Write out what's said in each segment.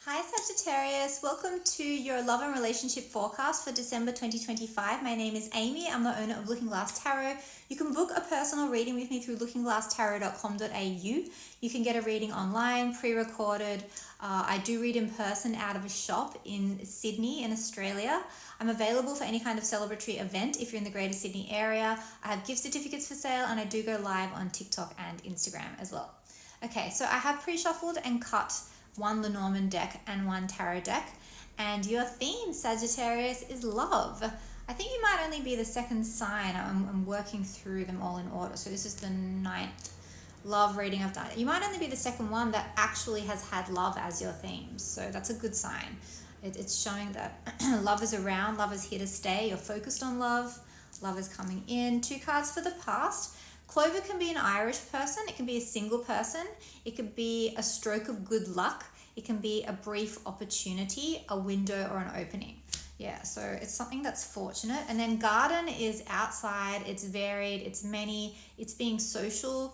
Hi Sagittarius, welcome to your love and relationship forecast for December 2025. My name is Amy, I'm the owner of Looking Glass Tarot. You can book a personal reading with me through lookingglasstarot.com.au. You can get a reading online, pre-recorded. I do read in person out of a shop in Sydney in Australia. I'm available for any kind of celebratory event if you're in the Greater Sydney area. I have gift certificates for sale and I do go live on TikTok and Instagram as well. Okay, so I have pre-shuffled and cut one Lenormand deck and one tarot deck, and your theme, Sagittarius, is love. I think you might only be the second sign. I'm working through them all in order. So this is the 9th love reading I've done. You might only be the second one that actually has had love as your theme. So that's a good sign. It's showing that love is around, love is here to stay. You're focused on love. Love is coming in. 2 cards for the past. Clover can be an Irish person, it can be a single person, it could be a stroke of good luck, it can be a brief opportunity, a window or an opening. Yeah, so it's something that's fortunate. And then garden is outside, it's varied, it's many, it's being social.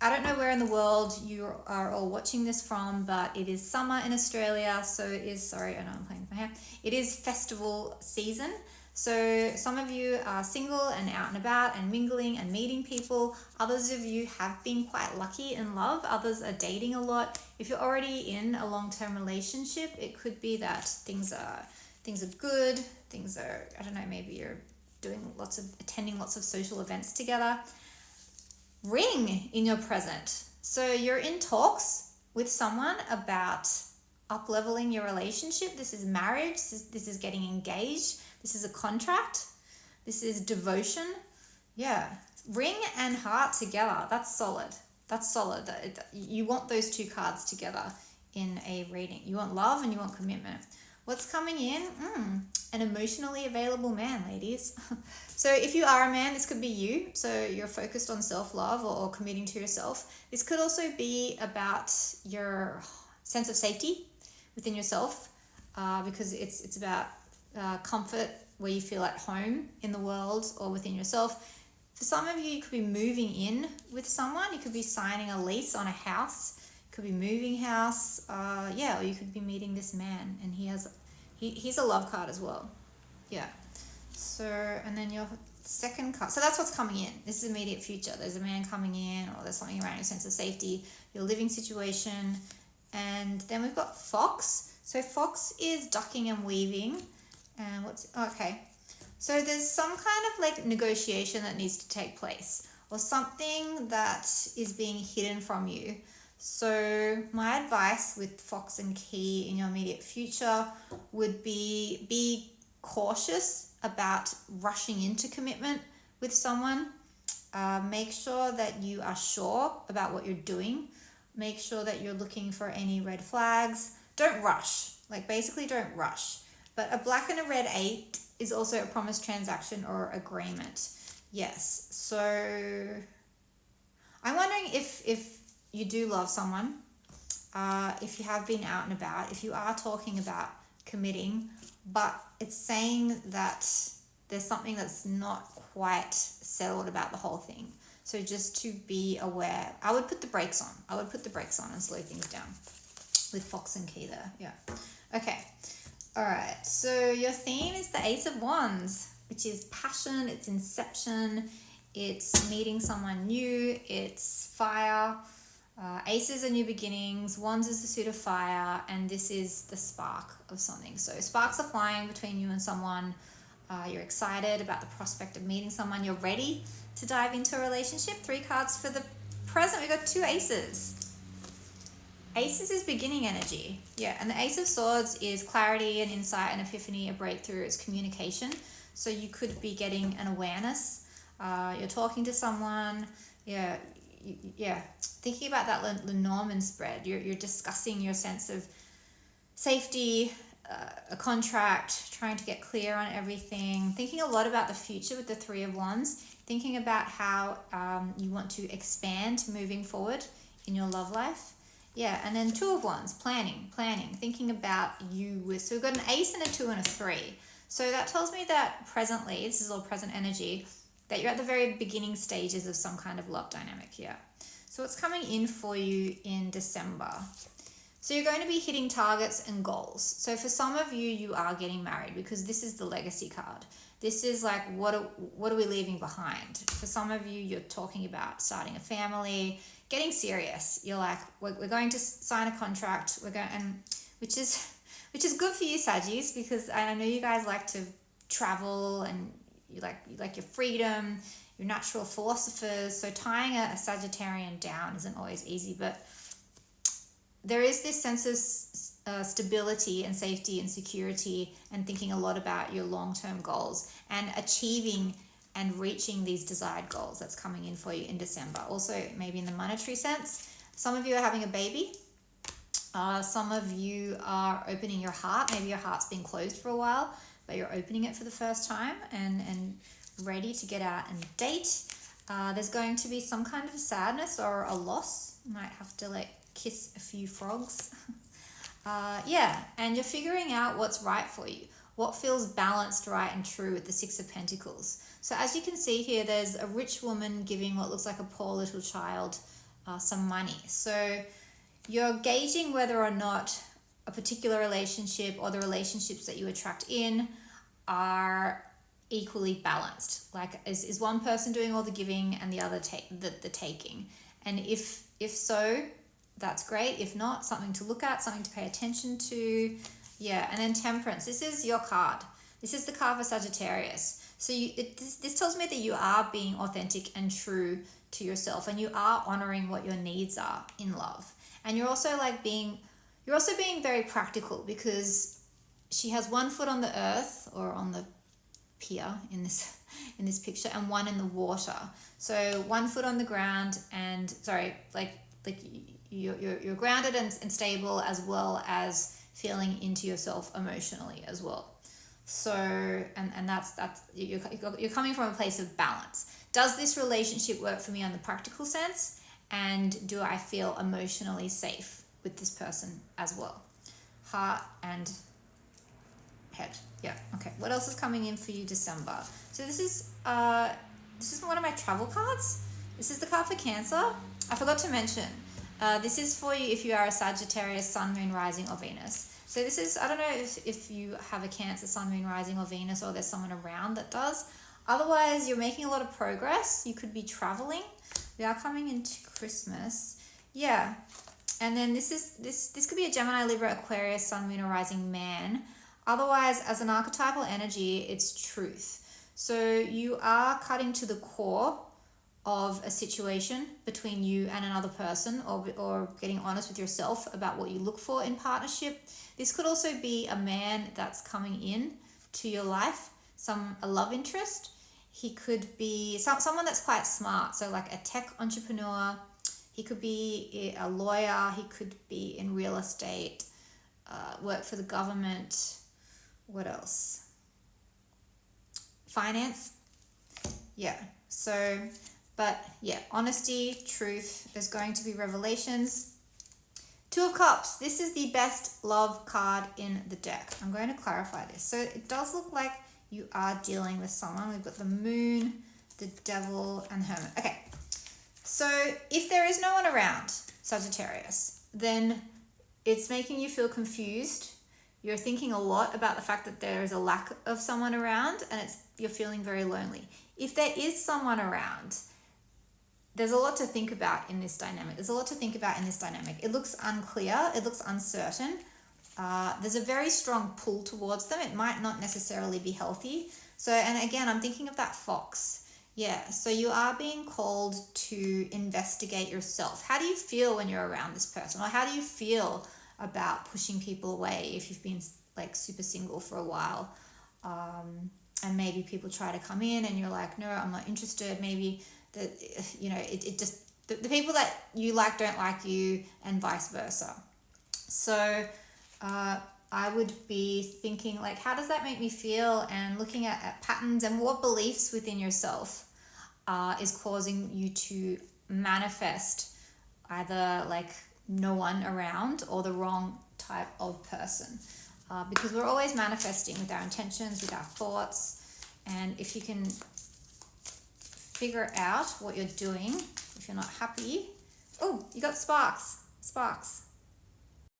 I don't know where in the world you are all watching this from, but it is summer in Australia, so it is, sorry, I know I'm playing with my hair. It is festival season. So some of you are single and out and about and mingling and meeting people. Others of you have been quite lucky in love. Others are dating a lot. If you're already in a long-term relationship, it could be that things are good. Things are, I don't know, maybe you're attending lots of social events together. Ring in your present. So you're in talks with someone about up-leveling your relationship. This is marriage. This is getting engaged. This is a contract. This is devotion. Yeah. Ring and heart together. That's solid. That's solid. You want those 2 cards together in a reading. You want love and you want commitment. What's coming in? An emotionally available man, ladies. So if you are a man, this could be you. So you're focused on self-love or committing to yourself. This could also be about your sense of safety within yourself, because it's about comfort, where you feel at home in the world or within yourself. For some of you, you could be moving in with someone. You could be signing a lease on a house. You could be moving house. Or you could be meeting this man, and he's a love card as well. Yeah. So, and then your second card. So that's what's coming in. This is immediate future. There's a man coming in, or there's something around your sense of safety, your living situation. And then we've got Fox. So Fox is ducking and weaving. And so there's some kind of like negotiation that needs to take place, or something that is being hidden from you. So my advice with Fox and Key in your immediate future would be cautious about rushing into commitment with someone. Make sure that you are sure about what you're doing. Make sure that you're looking for any red flags. Don't rush. Basically don't rush. But a black and a red 8 is also a promised transaction or agreement. Yes. So I'm wondering if you do love someone, if you have been out and about, if you are talking about committing, but it's saying that there's something that's not quite settled about the whole thing. So just to be aware, I would put the brakes on. And slow things down with Fox and Key there. Yeah. Okay. All right, so your theme is the Ace of Wands, which is passion, it's inception, it's meeting someone new, it's fire. Aces are new beginnings, Wands is the suit of fire, and this is the spark of something. So sparks are flying between you and someone. You're excited about the prospect of meeting someone. You're ready to dive into a relationship. 3 cards for the present. We've got 2 aces. Aces is beginning energy. Yeah, and the Ace of Swords is clarity and insight and epiphany, a breakthrough, it's communication. So you could be getting an awareness. You're talking to someone. Yeah, thinking about that Lenormand spread. You're discussing your sense of safety, a contract, trying to get clear on everything. Thinking a lot about the future with the 3 of Wands. Thinking about how you want to expand moving forward in your love life. Yeah, and then 2 of Wands, planning, thinking about you with, so we've got an Ace and a 2 and a 3. So that tells me that presently, this is all present energy, that you're at the very beginning stages of some kind of love dynamic here. So what's coming in for you in December? So you're going to be hitting targets and goals. So for some of you, you are getting married because this is the legacy card. This is like, what are we leaving behind? For some of you, you're talking about starting a family, getting serious. You're like, we're going to sign a contract. Which is good for you, Saggies, because I know you guys like to travel and you like your freedom. You're natural philosophers. So tying a Sagittarian down isn't always easy, but there is this sense of stability and safety and security and thinking a lot about your long-term goals and achieving and reaching these desired goals that's coming in for you in December. Also, maybe in the monetary sense, some of you are having a baby. Some of you are opening your heart. Maybe your heart's been closed for a while, but you're opening it for the first time and ready to get out and date. There's going to be some kind of sadness or a loss. You might have to kiss a few frogs. And you're figuring out what's right for you, what feels balanced, right, and true with the Six of Pentacles. So as you can see here, there's a rich woman giving what looks like a poor little child some money. So you're gauging whether or not a particular relationship or the relationships that you attract in are equally balanced. Like, is one person doing all the giving and the other the taking? And if so, that's great. If not, something to look at, something to pay attention to. Yeah, and then Temperance. This is your card. This is the card for Sagittarius. So this tells me that you are being authentic and true to yourself, and you are honoring what your needs are in love. And you're also being very practical, because she has one foot on the earth or on the pier in this picture and one in the water. So one foot on the ground and you're grounded and stable, as well as feeling into yourself emotionally as well. So and that's you're coming from a place of balance. Does this relationship work for me on the practical sense? And do I feel emotionally safe with this person as well? Heart and head. Yeah. Okay. What else is coming in for you December? So this is one of my travel cards. This is the card for Cancer. I forgot to mention. This is for you if you are a Sagittarius, Sun, Moon, Rising, or Venus. So this is, I don't know if you have a Cancer, Sun, Moon, Rising, or Venus, or there's someone around that does. Otherwise, you're making a lot of progress. You could be traveling. We are coming into Christmas. Yeah. And then this could be a Gemini, Libra, Aquarius, Sun, Moon, or Rising man. Otherwise, as an archetypal energy, it's truth. So you are cutting to the core of a situation between you and another person, or getting honest with yourself about what you look for in partnership. This could also be a man that's coming in to your life, a love interest. He could be someone that's quite smart, so like a tech entrepreneur. He could be a lawyer. He could be in real estate, work for the government. What else? Finance. Yeah. So, but yeah, honesty, truth. There's going to be revelations. Two of Cups. This is the best love card in the deck. I'm going to clarify this. So it does look like you are dealing with someone. We've got the Moon, the Devil, and Hermit. Okay. So if there is no one around, Sagittarius, then it's making you feel confused. You're thinking a lot about the fact that there is a lack of someone around, and you're feeling very lonely. If there is someone around, there's a lot to think about in this dynamic. It looks unclear. It looks uncertain. There's a very strong pull towards them. It might not necessarily be healthy. So, and again, I'm thinking of that fox. Yeah, so you are being called to investigate yourself. How do you feel when you're around this person? Or how do you feel about pushing people away if you've been super single for a while? And maybe people try to come in and you're like, no, I'm not interested. Maybe the people that you like don't like you, and vice versa. So I would be thinking, how does that make me feel? And looking at patterns and what beliefs within yourself is causing you to manifest either no one around or the wrong type of person. Because we're always manifesting with our intentions, with our thoughts. And if you can figure out what you're doing, if you're not happy. Oh, you got sparks.